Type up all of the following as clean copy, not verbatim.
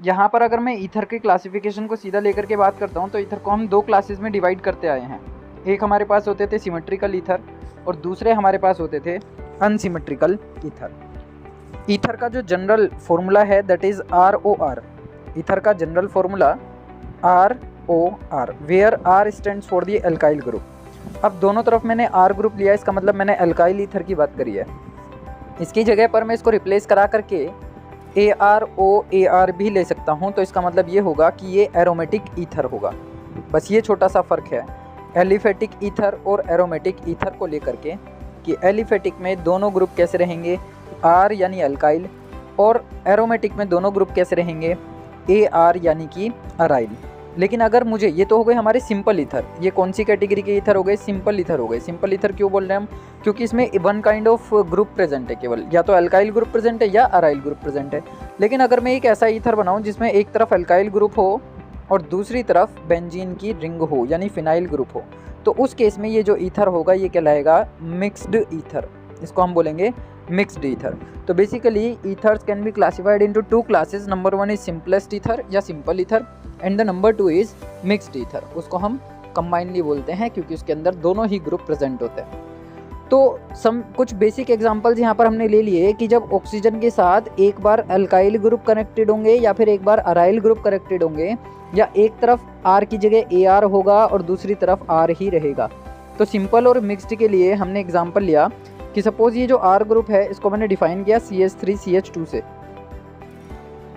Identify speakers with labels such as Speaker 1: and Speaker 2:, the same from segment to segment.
Speaker 1: यहाँ पर अगर मैं ईथर के क्लासिफिकेशन को सीधा लेकर के बात करता हूँ तो ईथर को हम दो क्लासेस में डिवाइड करते आए हैं। एक हमारे पास होते थे सिमेट्रिकल ईथर और दूसरे हमारे पास होते थे अनसिमेट्रिकल ईथर। ईथर का जो जनरल फॉर्मूला है दैट इज़ ROR। ईथर का general formula ROR, where R stands for the alkyl group. अब दोनों तरफ मैंने R ग्रुप लिया, इसका मतलब मैंने एल्काइल ईथर की बात करी है। इसकी जगह पर मैं इसको रिप्लेस करा करके AROAR भी ले सकता हूँ, तो इसका मतलब ये होगा कि ये एरोमेटिक ईथर होगा। बस ये छोटा सा फ़र्क है एलिफेटिक ईथर और एरोमेटिक ईथर को लेकर के, कि एलिफेटिक में दोनों ग्रुप कैसे रहेंगे R यानी अल्काइल, और एरोमेटिक में दोनों ग्रुप कैसे रहेंगे AR यानी कि अराइल। लेकिन अगर मुझे, ये तो हो गए हमारे सिंपल ईथर, ये कौन सी कैटेगरी के ईथर हो गए? सिंपल ईथर हो गए। सिंपल ईथर क्यों बोल रहे हैं हम? क्योंकि इसमें one kind of group present है, केवल या तो अल्काइल ग्रुप प्रेजेंट है या अराइल ग्रुप प्रेजेंट है। लेकिन अगर मैं एक ऐसा ईथर बनाऊं जिसमें एक तरफ अल्काइल ग्रुप हो और दूसरी तरफ बेंजीन की रिंग हो यानी फिनाइल ग्रुप हो, तो उस केस में ये जो ईथर होगा ये कहलाएगा मिक्स्ड ईथर। इसको हम बोलेंगे मिक्स्ड ईथर। तो basically ethers can be classified into two classes. Number 1 is simplest ether या simple ether and the number 2 is mixed ether. उसको हम कंबाइनली बोलते हैं क्योंकि उसके अंदर दोनों ही ग्रुप प्रेजेंट होते हैं। तो कुछ बेसिक एग्जांपल्स यहाँ पर हमने ले लिए कि जब ऑक्सीजन के साथ एक बार अल्काइल ग्रुप कनेक्टेड होंगे या फिर एक बार अराइल ग्रुप कनेक्टेड होंगे, या एक तरफ R की जगह AR होगा और दूसरी तरफ R ही रहेगा। तो सिंपल और मिक्स्ड के लिए हमने एग्जांपल लिया कि सपोज ये जो R ग्रुप है इसको मैंने डिफाइन किया CH3CH2 से,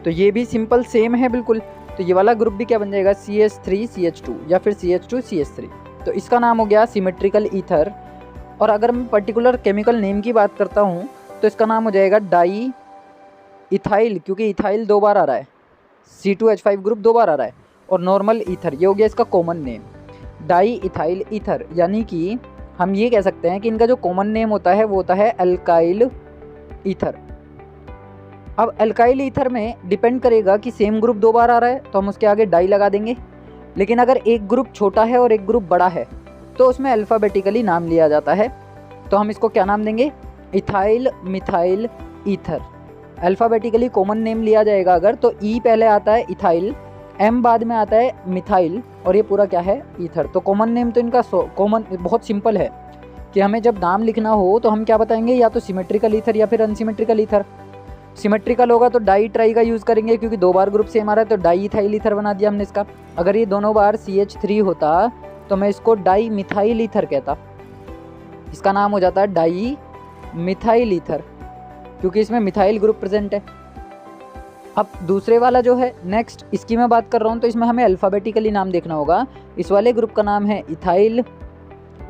Speaker 1: तो ये भी सिंपल सेम है बिल्कुल। तो ये वाला ग्रुप भी क्या बन जाएगा CH3CH2 या फिर CH2CH3। तो इसका नाम हो गया सिमेट्रिकल ईथर। और अगर मैं पर्टिकुलर केमिकल नेम की बात करता हूँ तो इसका नाम हो जाएगा डाई इथाइल, क्योंकि इथाइल 2 बार आ रहा है, C2H5 ग्रुप 2 बार आ रहा है। और नॉर्मल ईथर, ये हो गया इसका common name di ethyl ether. यानी कि हम ये कह सकते हैं कि इनका जो कॉमन नेम होता है वो होता है अल्काइल ईथर। अब अल्काइल ईथर में डिपेंड करेगा कि सेम ग्रुप 2 बार आ रहा है तो हम उसके आगे डाई लगा देंगे, लेकिन अगर एक ग्रुप छोटा है और एक ग्रुप बड़ा है तो उसमें अल्फ़ाबेटिकली नाम लिया जाता है। तो हम इसको क्या नाम देंगे? Ethyl methyl ether. Alphabetically common name लिया जाएगा अगर, तो ई पहले आता है इथाइल, M बाद में आता है मिथाइल, और ये पूरा क्या है ईथर। तो कॉमन नेम तो इनका कॉमन बहुत सिंपल है कि हमें जब नाम लिखना हो तो हम क्या बताएंगे, या तो सिमेट्रिकल ईथर या फिर अनसिमेट्रिकल ईथर। सिमेट्रिकल होगा तो डाई ट्राई का यूज़ करेंगे क्योंकि 2 बार ग्रुप सेम आ रहा है, तो डाई इथाइल ईथर बना दिया हमने इसका। अगर ये दोनों बार CH3 होता तो मैं इसको डाई मिथाइल ईथर कहता, इसका नाम हो जाता है डाई मिथाइल ईथर क्योंकि इसमें मिथाइल ग्रुप प्रेजेंट है। अब दूसरे वाला जो है नेक्स्ट, इसकी मैं बात कर रहा हूँ तो इसमें हमें अल्फ़ाबेटिकली नाम देखना होगा। इस वाले ग्रुप का नाम है इथाइल,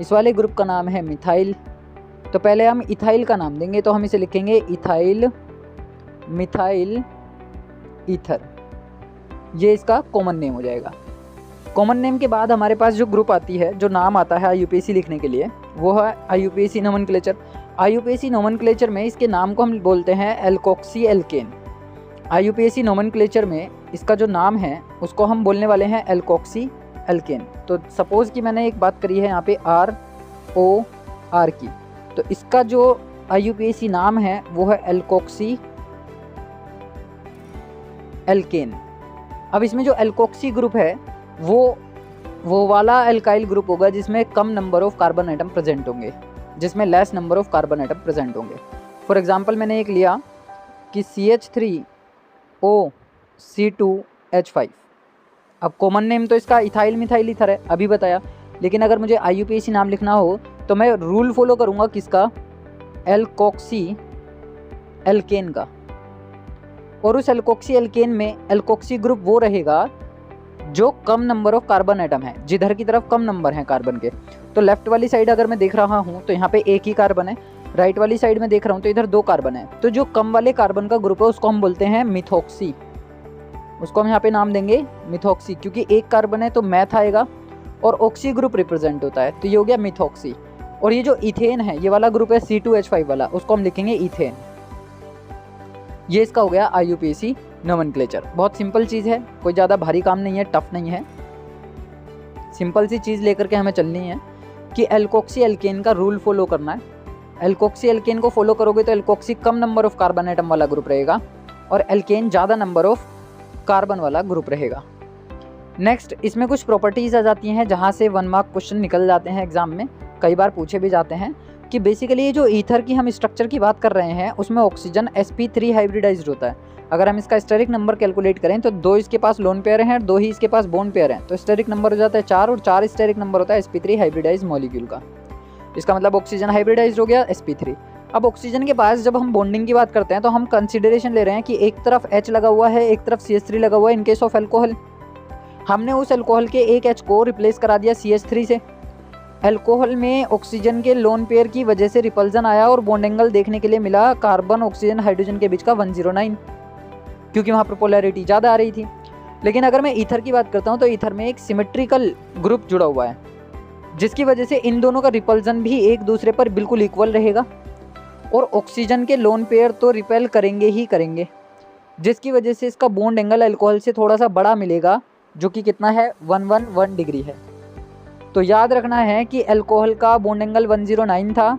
Speaker 1: इस वाले ग्रुप का नाम है मिथाइल। तो पहले हम इथाइल का नाम देंगे, तो हम इसे लिखेंगे इथाइल मिथाइल ईथर, ये इसका कॉमन नेम हो जाएगा। कॉमन नेम के बाद हमारे पास जो ग्रुप आती है, जो नाम आता है IUPAC लिखने के लिए, वो है IUPAC नोमेनक्लेचर। IUPAC नोमेनक्लेचर में इसके नाम को हम बोलते हैं एल्कोक्सी एल्केन। IUPAC नोमेनक्लेचर में इसका जो नाम है उसको हम बोलने वाले हैं एल्कोक्सी एल्केन। तो सपोज़ कि मैंने एक बात करी है यहाँ पे ROR की, तो इसका जो IUPAC नाम है वो है एल्कोक्सी एल्केन। अब इसमें जो एल्कोक्सी ग्रुप है वो वाला एल्काइल ग्रुप होगा जिसमें कम number of carbon atom present होंगे, जिसमें less number of carbon atom present होंगे। फॉर एग्जांपल मैंने एक लिया कि CH3OC2H5। अब कॉमन नेम तो इसका इथाइल मिथाइल ईथर है, अभी बताया। लेकिन अगर मुझे IUPAC नाम लिखना हो तो मैं रूल फॉलो करूँगा किसका? एल्कोक्सी एल्केन का। और उस एल्कोक्सी एल्केन में एल्कोक्सी ग्रुप वो रहेगा जो कम नंबर ऑफ कार्बन एटम है, जिधर की तरफ कम नंबर हैं कार्बन के। तो लेफ्ट वाली साइड अगर मैं देख रहा हूँ तो यहाँ पे एक ही कार्बन है, राइट वाली साइड में देख रहा हूँ तो इधर 2 कार्बन है। तो जो कम वाले कार्बन का ग्रुप है उसको हम बोलते हैं मिथॉक्सी, उसको हम यहाँ पे नाम देंगे मिथॉक्सी, क्योंकि एक कार्बन है तो मैथ आएगा और ऑक्सी ग्रुप रिप्रेजेंट होता है, तो ये हो गया मिथॉक्सी। और ये जो इथेन है, ये वाला ग्रुप है C2H5 वाला, उसको हम लिखेंगे इथेन। ये इसका हो गया IUPAC नोमेनक्लेचर। बहुत सिंपल चीज़ है, कोई ज़्यादा भारी काम नहीं है, टफ नहीं है, सिंपल सी चीज़ लेकर के हमें चलनी है कि एल्कोक्सी एल्केन का रूल फॉलो करना है। एल्कोक्सी एल्केन को फॉलो करोगे तो alkoxy come number of carbon atom वाला ग्रुप रहेगा और एल्केन ज़्यादा नंबर ऑफ कार्बन वाला ग्रुप रहेगा। नेक्स्ट इसमें कुछ प्रॉपर्टीज़ आ जाती हैं जहाँ से 1 मार्क क्वेश्चन निकल जाते हैं एग्जाम में, कई बार पूछे भी जाते हैं कि बेसिकली ये जो ईथर की हम स्ट्रक्चर की बात कर रहे हैं उसमें ऑक्सीजन sp3 हाइब्रिडाइज्ड होता है। अगर हम इसका स्टेरिक नंबर कैलकुलेट करें तो 2 इसके पास लोन पेयर हैं और 2 ही इसके पास बॉन्ड पेयर हैं, तो स्टेरिक नंबर हो जाता है 4 और 4 स्टेरिक नंबर होता है sp3 हाइब्रिडाइज मॉलिक्यूल का। इसका मतलब ऑक्सीजन हाइब्रिडाइज्ड हो गया sp3। अब ऑक्सीजन के पास जब हम बॉन्डिंग की बात करते हैं तो हम कंसिडरेशन ले रहे हैं कि एक तरफ H लगा हुआ है, एक तरफ CH3 लगा हुआ है। इन केस ऑफ अल्कोहल हमने उस अल्कोहल के एक H को रिप्लेस करा दिया CH3 से। अल्कोहल में ऑक्सीजन के लोन पेयर की वजह से रिपल्जन आया और बॉन्ड एंगल देखने के लिए मिला कार्बन ऑक्सीजन हाइड्रोजन के बीच का 109, क्योंकि वहाँ पर पोलैरिटी ज़्यादा आ रही थी। लेकिन अगर मैं ईथर की बात करता हूँ तो ईथर में एक सिमेट्रिकल ग्रुप जुड़ा हुआ है, जिसकी वजह से इन दोनों का रिपल्जन भी एक दूसरे पर बिल्कुल इक्वल रहेगा और ऑक्सीजन के लोन पेयर तो रिपेल करेंगे ही करेंगे, जिसकी वजह से इसका बॉन्ड एंगल अल्कोहल से थोड़ा सा बड़ा मिलेगा, जो कि कितना है 111 डिग्री है। तो याद रखना है कि अल्कोहल का बॉन्ड एंगल 109 था,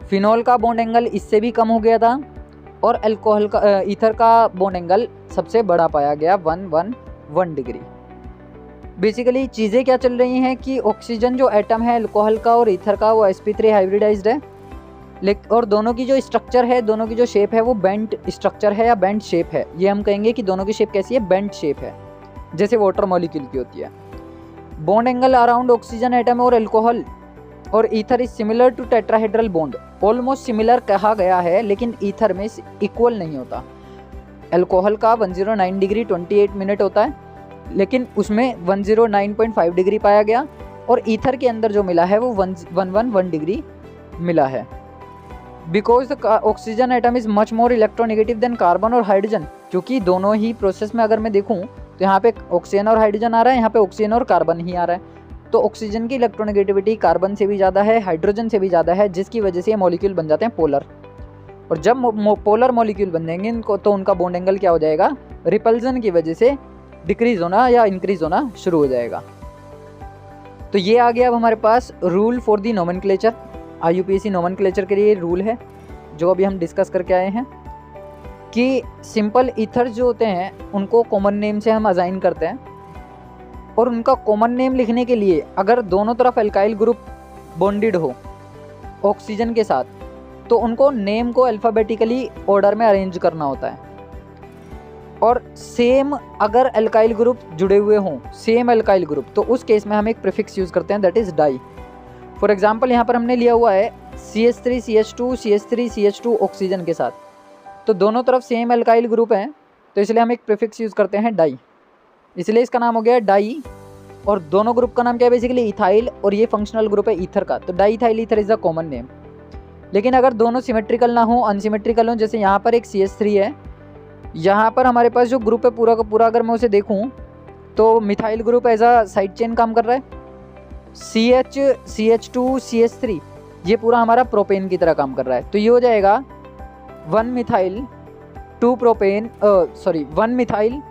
Speaker 1: फिनॉल का बॉन्ड एंगल इससे भी कम हो गया था और अल्कोहल का ईथर का बॉन्ड एंगल सबसे बड़ा पाया गया 111 डिग्री। बेसिकली चीज़ें क्या चल रही हैं कि ऑक्सीजन जो एटम है अल्कोहल का और ईथर का वो sp3 हाइब्रिडाइज्ड है, और दोनों की जो स्ट्रक्चर है, दोनों की जो शेप है वो बेंट स्ट्रक्चर है या बेंट शेप है। ये हम कहेंगे कि दोनों की शेप कैसी है, बेंट शेप है, जैसे वाटर मॉलिक्यूल की होती है। Bond angle around oxygen atom और अल्कोहल और ether is similar to tetrahedral bond. Almost similar कहा गया है, लेकिन ईथर में इक्वल नहीं होता। अल्कोहल का 109 डिग्री 28 मिनट होता है, लेकिन उसमें 109.5 डिग्री पाया गया और ईथर के अंदर जो मिला है वो 111 डिग्री मिला है। Because the oxygen atom is much more electronegative than carbon और हाइड्रोजन, क्योंकि दोनों ही प्रोसेस में अगर मैं देखूँ तो यहाँ पे ऑक्सीजन और हाइड्रोजन आ रहा है, यहाँ पे ऑक्सीजन और कार्बन ही आ रहा है। तो ऑक्सीजन की इलेक्ट्रोनेगेटिविटी कार्बन से भी ज़्यादा है, हाइड्रोजन से भी ज़्यादा है, जिसकी वजह से ये मॉलिक्यूल बन जाते हैं पोलर। और जब पोलर मॉलिक्यूल बन जाएंगे इनको, तो उनका बॉन्ड एंगल क्या हो जाएगा, रिपल्जन की वजह से डिक्रीज होना या इंक्रीज होना शुरू हो जाएगा। तो ये आ गया अब हमारे पास rule for the nomenclature. IUPAC nomenclature के लिए रूल है जो अभी हम डिस्कस करके आए हैं कि सिंपल ईथर जो होते हैं उनको कॉमन नेम से हम असाइन करते हैं, और उनका कॉमन नेम लिखने के लिए अगर दोनों तरफ एल्काइल ग्रुप बॉन्डेड हो ऑक्सीजन के साथ, तो उनको नेम को अल्फ़ाबेटिकली ऑर्डर में अरेंज करना होता है। और सेम अगर एल्काइल ग्रुप जुड़े हुए हों, सेम एल्काइल ग्रुप, तो उस केस में हम एक प्रीफिक्स यूज़ करते हैं, that is di. For example यहाँ पर हमने लिया हुआ है CH3 CH2 CH3 CH2 oxygen के साथ, तो दोनों तरफ सेम एल्काइल ग्रुप हैं, तो इसलिए हम एक प्रीफिक्स यूज़ करते हैं डाई, इसलिए इसका नाम हो गया डाई। और दोनों ग्रुप का नाम क्या है, बेसिकली इथाइल, और ये फंक्शनल ग्रुप है ईथर का, तो di ethyl ether is the common name. लेकिन अगर दोनों सिमेट्रिकल ना हो, अनसिमेट्रिकल हो, जैसे यहाँ पर एक CH3 है, यहाँ पर हमारे पास जो ग्रुप है पूरा का पूरा अगर मैं उसे देखूँ तो methyl group as a side chain काम कर रहा है, CH CH2 CH3 ये पूरा हमारा प्रोपेन की तरह काम कर रहा है। तो ये हो जाएगा 1 मिथाइल 2 प्रोपेन, 1 मिथाइल,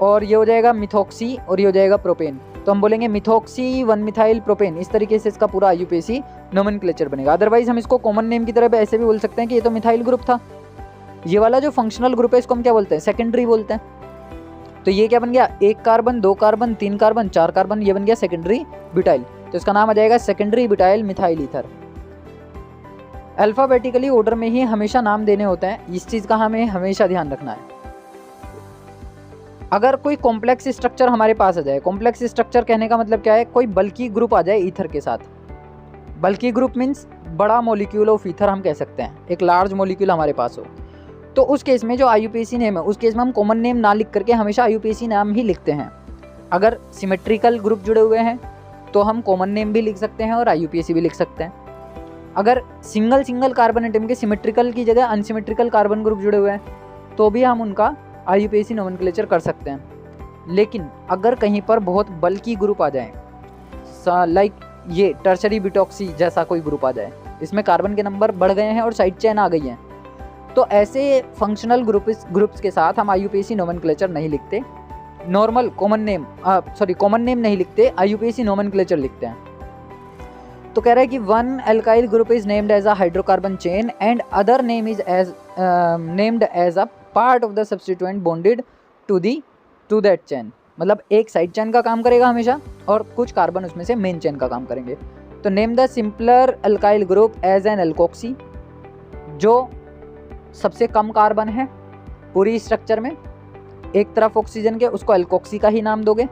Speaker 1: और ये हो जाएगा मिथॉक्सी, और ये हो जाएगा प्रोपेन। तो हम बोलेंगे मिथॉक्सी 1 मिथाइल प्रोपेन। इस तरीके से इसका पूरा IUPAC नोमेनक्लेचर बनेगा। अदरवाइज हम इसको कॉमन नेम की तरह ऐसे भी बोल सकते हैं कि ये तो मिथाइल ग्रुप था। ये वाला जो फंक्शनल ग्रुप है इसको हम क्या बोलते हैं, सेकेंडरी बोलते हैं। तो ये क्या बन गया, 1 कार्बन 2 कार्बन 3 कार्बन 4 कार्बन, ये बन गया सेकेंडरी ब्यूटाइल। तो इसका नाम आ जाएगा secondary butyl methyl ether. Alphabetically order में ही हमेशा नाम देने होते हैं, इस चीज़ का हमें हमेशा ध्यान रखना है। अगर कोई कॉम्प्लेक्स स्ट्रक्चर हमारे पास आ जाए, कॉम्प्लेक्स स्ट्रक्चर कहने का मतलब क्या है, कोई बल्कि ग्रुप आ जाए ईथर के साथ। बल्कि ग्रुप मीन्स बड़ा मॉलिक्यूल ऑफ ईथर हम कह सकते हैं, एक लार्ज मॉलिक्यूल हमारे पास हो, तो उस केस में जो IUPAC नेम है उस केस में हम कॉमन नेम ना लिख करके हमेशा IUPAC नाम ही लिखते हैं। अगर सिमेट्रिकल ग्रुप जुड़े हुए हैं तो हम कॉमन नेम भी लिख सकते हैं और IUPAC भी लिख सकते हैं। अगर सिंगल कार्बन एटम के सिमेट्रिकल की जगह अनसिमेट्रिकल कार्बन ग्रुप जुड़े हुए हैं तो भी हम उनका IUPAC नोमेनक्लेचर कर सकते हैं। लेकिन अगर कहीं पर बहुत बल्कि ग्रुप आ जाए, लाइक ये टर्शरी ब्यूटॉक्सी जैसा कोई ग्रुप आ जाए, इसमें कार्बन के नंबर बढ़ गए हैं और साइड चेन आ गई हैं, तो ऐसे फंक्शनल ग्रुप्स के साथ हम IUPAC नोमेनक्लेचर नहीं लिखते, नॉर्मल कॉमन नेम नहीं लिखते, IUPAC नोमेनक्लेचर लिखते हैं। तो कह रहा है कि 1 alkyl group is named as a hydrocarbon chain and other name is as named as a part of the substituent bonded to that chain, मतलब एक साइड चेन का काम करेगा हमेशा और कुछ कार्बन उसमें से मेन चेन का काम करेंगे। तो name the simpler alkyl group as an alkoxy, जो सबसे कम कार्बन है पूरी स्ट्रक्चर में एक तरफ ऑक्सीजन के, उसको एल्कोक्सी का ही नाम दोगे।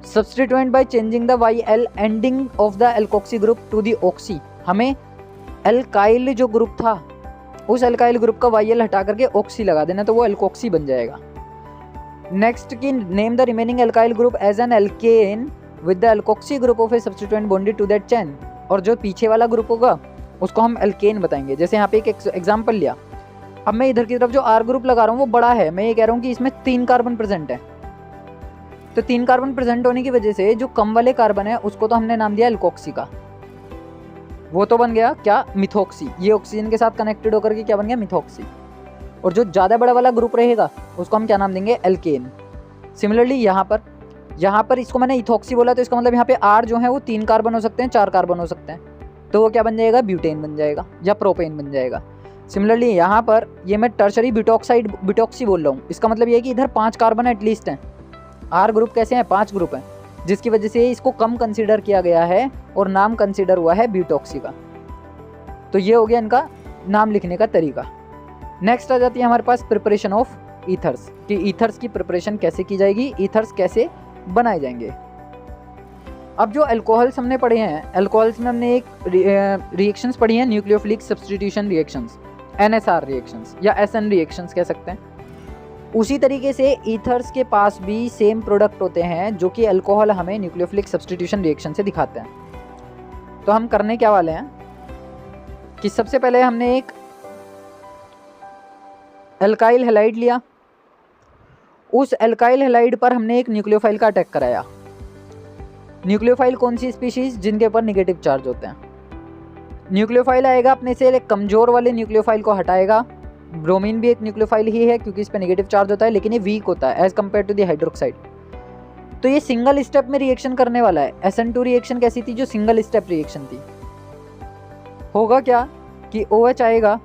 Speaker 1: Substituent by changing the y l ending of the alkoxy group to the oxy, हमें एल्काइल जो ग्रुप था उस एल्काइल ग्रुप का वाई एल हटा करके ऑक्सी लगा देना, तो वो एल्कोक्सी बन जाएगा। नेक्स्ट की name the remaining alkyl group as an alkane with the alkoxy group of a substituent bonded to that chain, और जो पीछे वाला ग्रुप होगा उसको हम एल्केन बताएंगे। जैसे यहाँ पे एक एग्जांपल लिया, अब मैं इधर की तरफ जो आर ग्रुप लगा रहा हूँ वो बड़ा है, मैं ये कह रहा हूँ कि इसमें 3 कार्बन प्रेजेंट है, तो 3 कार्बन प्रेजेंट होने की वजह से जो कम वाले कार्बन है उसको तो हमने नाम दिया एल्कोक्सी का, वो तो बन गया क्या, मिथॉक्सी। ये ऑक्सीजन के साथ कनेक्टेड होकर के क्या बन गया, मिथॉक्सी। और जो ज़्यादा बड़ा वाला ग्रुप रहेगा उसको हम क्या नाम देंगे, एल्केन। सिमिलरली यहाँ पर इसको मैंने इथॉक्सी बोला, तो इसका मतलब यहाँ पे आर जो है वो 3 कार्बन हो सकते हैं, 4 कार्बन हो सकते हैं, तो वो क्या बन जाएगा, ब्यूटेन बन जाएगा या प्रोपेन बन जाएगा। सिमिलरली यहाँ पर ये मैं टर्शरी ब्यूटॉक्सी बोल रहा हूँ, इसका मतलब ये है कि इधर 5 कार्बन एटलीस्ट हैं। आर ग्रुप कैसे हैं, 5 ग्रुप हैं, जिसकी वजह से इसको कम कंसीडर किया गया है और नाम कंसीडर हुआ है ब्यूटॉक्सी का। तो ये हो गया इनका नाम लिखने का तरीका। नेक्स्ट आ जाती है हमारे पास प्रिपरेशन ऑफ ईथर्स, कि ईथर्स की प्रिपरेशन कैसे की जाएगी, ईथर्स कैसे बनाए जाएंगे। अब जो अल्कोहल्स हमने पढ़े हैं, अल्कोहल्स में हमने एक रिएक्शंस पढ़ी हैं, nucleophilic substitution reactions, NSR reactions या SN रिएक्शंस कह सकते हैं। उसी तरीके से ईथर्स के पास भी सेम प्रोडक्ट होते हैं जो कि अल्कोहल हमें न्यूक्लियोफिलिक सब्स्टिट्यूशन रिएक्शन से दिखाते हैं। तो हम करने क्या वाले हैं कि सबसे पहले हमने एक अल्काइल हैलाइड लिया, उस अल्काइल हैलाइड पर हमने एक न्यूक्लियोफाइल का अटैक कराया। न्यूक्लियोफाइल कौन सी स्पीशीज, जिनके ऊपर नेगेटिव चार्ज होते हैं। न्यूक्लियोफाइल आएगा अपने से कमजोर वाले न्यूक्लियोफाइल को हटाएगा। ब्रोमीन भी एक न्यूक्लियोफाइल ही है क्योंकि इस पर नेगेटिव चार्ज होता है, लेकिन ये वीक होता है as compared to the hydroxide. तो ये सिंगल स्टेप में रिएक्शन करने वाला है। SN2 रिएक्शन कैसी थी, जो सिंगल स्टेप रिएक्शन थी। होगा क्या कि OH आएगा,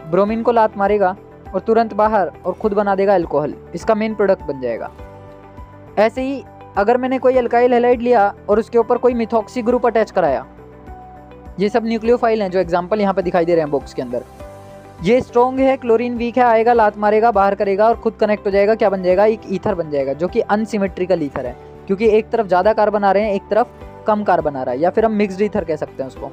Speaker 1: ब्रोमीन को लात मारेगा और तुरंत बाहर और खुद बना देगा अल्कोहल, इसका मेन प्रोडक्ट बन जाएगा। ऐसे ही अगर मैंने कोई अल्काइल हैलाइड लिया और उसके ऊपर कोई मिथॉक्सी ग्रुप अटैच कराया, ये सब न्यूक्लियोफाइल हैं जो एग्जांपल यहाँ पे दिखाई दे रहे हैं बॉक्स के अंदर। ये स्ट्रॉन्ग है, क्लोरीन वीक है, आएगा लात मारेगा, बाहर करेगा और खुद कनेक्ट हो जाएगा, क्या बन जाएगा, एक ईथर बन जाएगा, जो कि अनसिमेट्रिकल ईथर है, क्योंकि एक तरफ ज़्यादा कार्बन आ रहे हैं, एक तरफ कम कार्बन आ रहा है, या फिर हम मिक्स्ड ईथर कह सकते हैं उसको।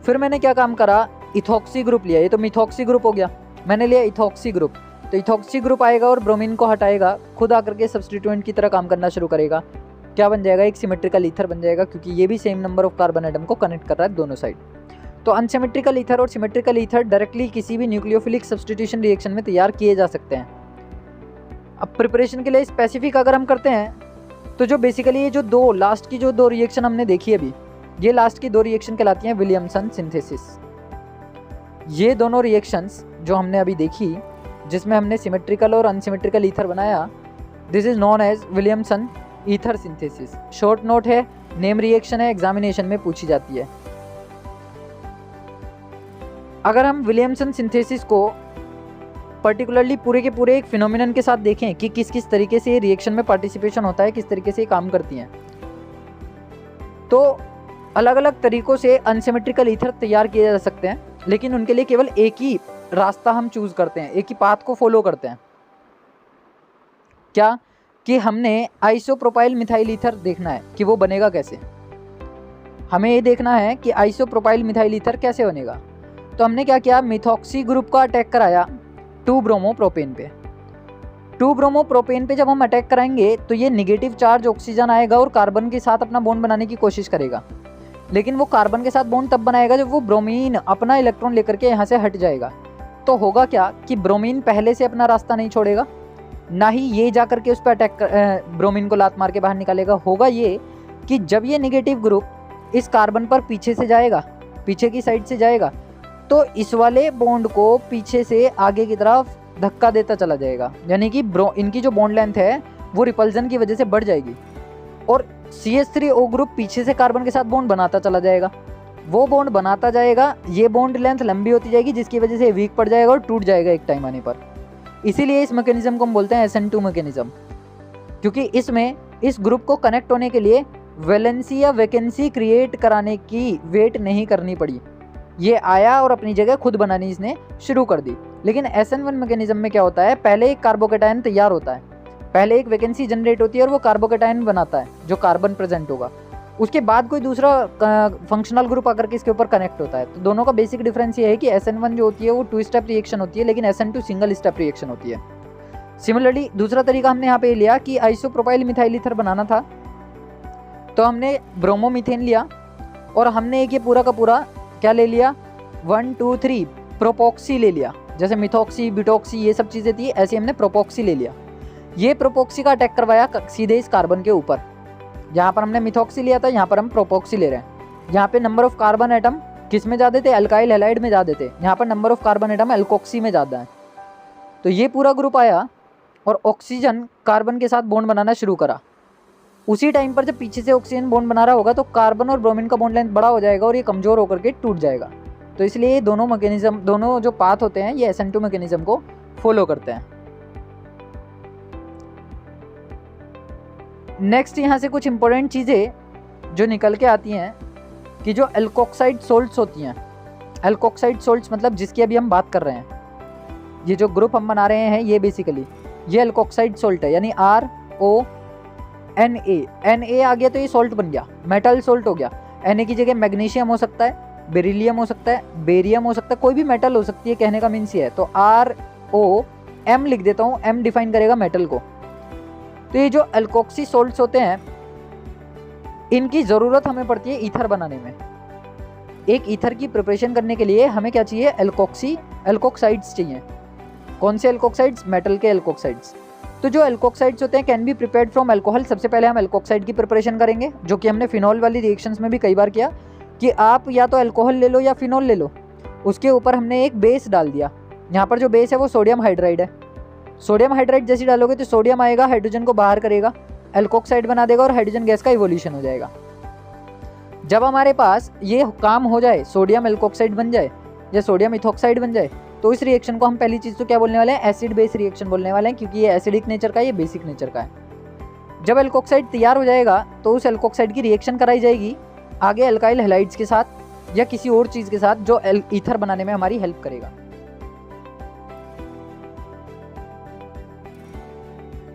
Speaker 1: फिर मैंने क्या काम करा, इथॉक्सी ग्रुप लिया, ये तो मिथॉक्सी ग्रुप हो गया, मैंने लिया इथॉक्सी ग्रुप। तो इथॉक्सी ग्रुप आएगा और ब्रोमीन को हटाएगा, खुद आकर के सब्स्टिट्यूएंट की तरह काम करना शुरू करेगा, क्या बन जाएगा, एक सिमेट्रिकल ईथर बन जाएगा, क्योंकि ये भी same number of carbon atom को कनेक्ट कर रहा है दोनों साइड। तो अनसिमेट्रिकल ईथर और सिमेट्रिकल ईथर डायरेक्टली किसी भी न्यूक्लियोफिलिक सब्स्टिट्यूशन रिएक्शन में तैयार किए जा सकते हैं। अब प्रिपरेशन के लिए स्पेसिफिक अगर हम करते हैं तो जो बेसिकली ये जो लास्ट की जो 2 रिएक्शन हमने देखी अभी, ये लास्ट की 2 रिएक्शन कहलाती हैं विलियमसन सिंथेसिस। ये दोनों रिएक्शंस जो हमने अभी देखी, जिसमें हमने सिमेट्रिकल और अनसिमेट्रिकल ईथर बनाया, this is known as Williamson ether synthesis. Short note है, नेम रिएक्शन है, एग्जामिनेशन में पूछी जाती है। अगर हम विलियमसन सिंथेसिस को पर्टिकुलरली पूरे के पूरे एक फिनोमिनन के साथ देखें कि किस किस तरीके से रिएक्शन में पार्टिसिपेशन होता है, किस तरीके से काम करती हैं, तो अलग अलग तरीक़ों से अनसिमेट्रिकल ईथर तैयार किए जा सकते हैं, लेकिन उनके लिए केवल एक ही रास्ता हम चूज़ करते हैं, एक ही पाथ को फॉलो करते हैं। क्या कि हमने आइसोप्रोपाइल मिथाइल ईथर देखना है कि वो बनेगा कैसे। हमें ये देखना है कि आइसोप्रोपाइल मिथाइल ईथर कैसे बनेगा। तो हमने क्या किया, मिथॉक्सी ग्रुप का अटैक कराया 2-ब्रोमोप्रोपेन पे। 2-ब्रोमोप्रोपेन पे जब हम अटैक कराएंगे तो ये नेगेटिव चार्ज ऑक्सीजन आएगा और कार्बन के साथ अपना बॉन्ड बनाने की कोशिश करेगा, लेकिन वो कार्बन के साथ बॉन्ड तब बनाएगा जब वो ब्रोमीन अपना इलेक्ट्रॉन लेकर के यहाँ से हट जाएगा। तो होगा क्या कि ब्रोमीन पहले से अपना रास्ता नहीं छोड़ेगा, ना ही ये जा करके उस पर अटैक ब्रोमीन को लात मार के बाहर निकालेगा। होगा ये कि जब ये नेगेटिव ग्रुप इस कार्बन पर पीछे से जाएगा, पीछे की साइड से जाएगा, तो इस वाले बॉन्ड को पीछे से आगे की तरफ धक्का देता चला जाएगा, यानी कि इनकी जो बॉन्ड लेंथ है वो रिपल्जन की वजह से बढ़ जाएगी और CH3O ग्रुप पीछे से कार्बन के साथ बॉन्ड बनाता चला जाएगा। वो बॉन्ड बनाता जाएगा, ये बॉन्ड लेंथ लंबी होती जाएगी, जिसकी वजह से वीक पड़ जाएगा और टूट जाएगा एक टाइम आने पर। इसीलिए इस मैकेनिज्म को हम बोलते हैं SN2 मैकेनिज्म, क्योंकि इसमें इस ग्रुप को कनेक्ट होने के लिए वैलेंसी या वैकेंसी क्रिएट कराने की वेट नहीं करनी पड़ी। ये आया और अपनी जगह खुद बनानी इसने शुरू कर दी। लेकिन SN1 मैकेनिज्म में क्या होता है, पहले एक कार्बोकेटायन तैयार होता है, पहले एक वैकेंसी जनरेट होती है और वो कार्बोकेटायन बनाता है जो कार्बन प्रेजेंट होगा। उसके बाद कोई दूसरा फंक्शनल ग्रुप आकर के इसके ऊपर कनेक्ट होता है। तो दोनों का बेसिक डिफरेंस ये है कि SN1 जो होती है वो 2 स्टेप रिएक्शन होती है, लेकिन SN2 सिंगल स्टेप रिएक्शन होती है। सिमिलरली दूसरा तरीका हमने यहाँ पे लिया कि आइसोप्रोपाइल मिथाइल ईथर बनाना था, तो हमने ब्रोमोमीथेन लिया और हमने एक ये पूरा का पूरा क्या ले लिया, 1 2 3 प्रोपोक्सी ले लिया। जैसे मिथॉक्सी बिटॉक्सी ये सब चीज़ें थी, ऐसे हमने प्रोपोक्सी ले लिया। ये प्रोपोक्सी का अटैक करवाया सीधे इस कार्बन के ऊपर। यहाँ पर हमने मिथॉक्सी लिया था, यहाँ पर हम प्रोपोक्सी ले रहे हैं। यहाँ पे नंबर ऑफ कार्बन एटम किस में ज़्यादा थे, अल्काइल हैलाइड में ज़्यादा थे। यहाँ पर number of carbon atom alkoxy में ज़्यादा है। तो ये पूरा ग्रुप आया और ऑक्सीजन कार्बन के साथ बॉन्ड बनाना शुरू करा। उसी टाइम पर जब पीछे से ऑक्सीजन बॉन्ड बना रहा होगा तो कार्बन और ब्रोमीन का बॉन्ड लेंथ बड़ा हो जाएगा और ये कमज़ोर होकर के टूट जाएगा। तो इसलिए दोनों मैकेनिज्म, दोनों जो पाथ होते हैं ये SN2 मैकेनिज्म को फॉलो करते हैं। नेक्स्ट यहाँ से कुछ इंपॉर्टेंट चीज़ें जो निकल के आती हैं कि जो एल्कोक्साइड सोल्ट्स होती हैं, एल्कोक्साइड सोल्ट्स मतलब जिसकी अभी हम बात कर रहे हैं, ये जो ग्रुप हम बना रहे हैं ये बेसिकली ये एल्कोक्साइड सोल्ट है, यानी RONA। Na आ गया तो ये सोल्ट बन गया, मेटल सोल्ट हो गया। Na की जगह मैग्नीशियम हो सकता है, बेरिलियम हो सकता है, बेरियम हो सकता है, कोई भी मेटल हो सकती है, कहने का मीन्स ये है। तो ROM लिख देता हूँ, M डिफाइन करेगा मेटल को। तो ये जो एल्कोक्सी सोल्ट्स होते हैं इनकी ज़रूरत हमें पड़ती है ईथर बनाने में। एक ईथर की प्रिपरेशन करने के लिए हमें क्या चाहिए, एल्कोक्साइड्स चाहिए। कौन से एल्कोक्साइड्स, मेटल के एल्कोक्साइड्स। तो जो एल्कोक्साइड्स होते हैं can be prepared from alcohol. सबसे पहले हम एल्कोक्साइड की प्रिपरेशन करेंगे, जो कि हमने फिनॉल वाली रिएक्शंस में भी कई बार किया कि आप या तो अल्कोहल ले लो या फिनॉल ले लो, उसके ऊपर हमने एक बेस डाल दिया। यहाँ पर जो बेस है वो सोडियम हाइड्राइड है। सोडियम हाइड्राइड जैसे डालोगे तो सोडियम आएगा, हाइड्रोजन को बाहर करेगा, एल्कोक्साइड बना देगा और हाइड्रोजन गैस का इवोल्यूशन हो जाएगा। जब हमारे पास ये काम हो जाए, सोडियम एल्कोक्साइड बन जाए या सोडियम इथोक्साइड बन जाए, तो इस रिएक्शन को हम पहली चीज़ तो क्या बोलने वाले हैं, एसिड बेस रिएक्शन बोलने वाले हैं, क्योंकि ये एसिडिक नेचर का, ये बेसिक नेचर का है। जब एल्कोक्साइड तैयार हो जाएगा तो उस एल्कोक्साइड की रिएक्शन कराई जाएगी आगे अल्काइल हैलाइड्स के साथ या किसी और चीज़ के साथ जो ईथर बनाने में हमारी हेल्प करेगा।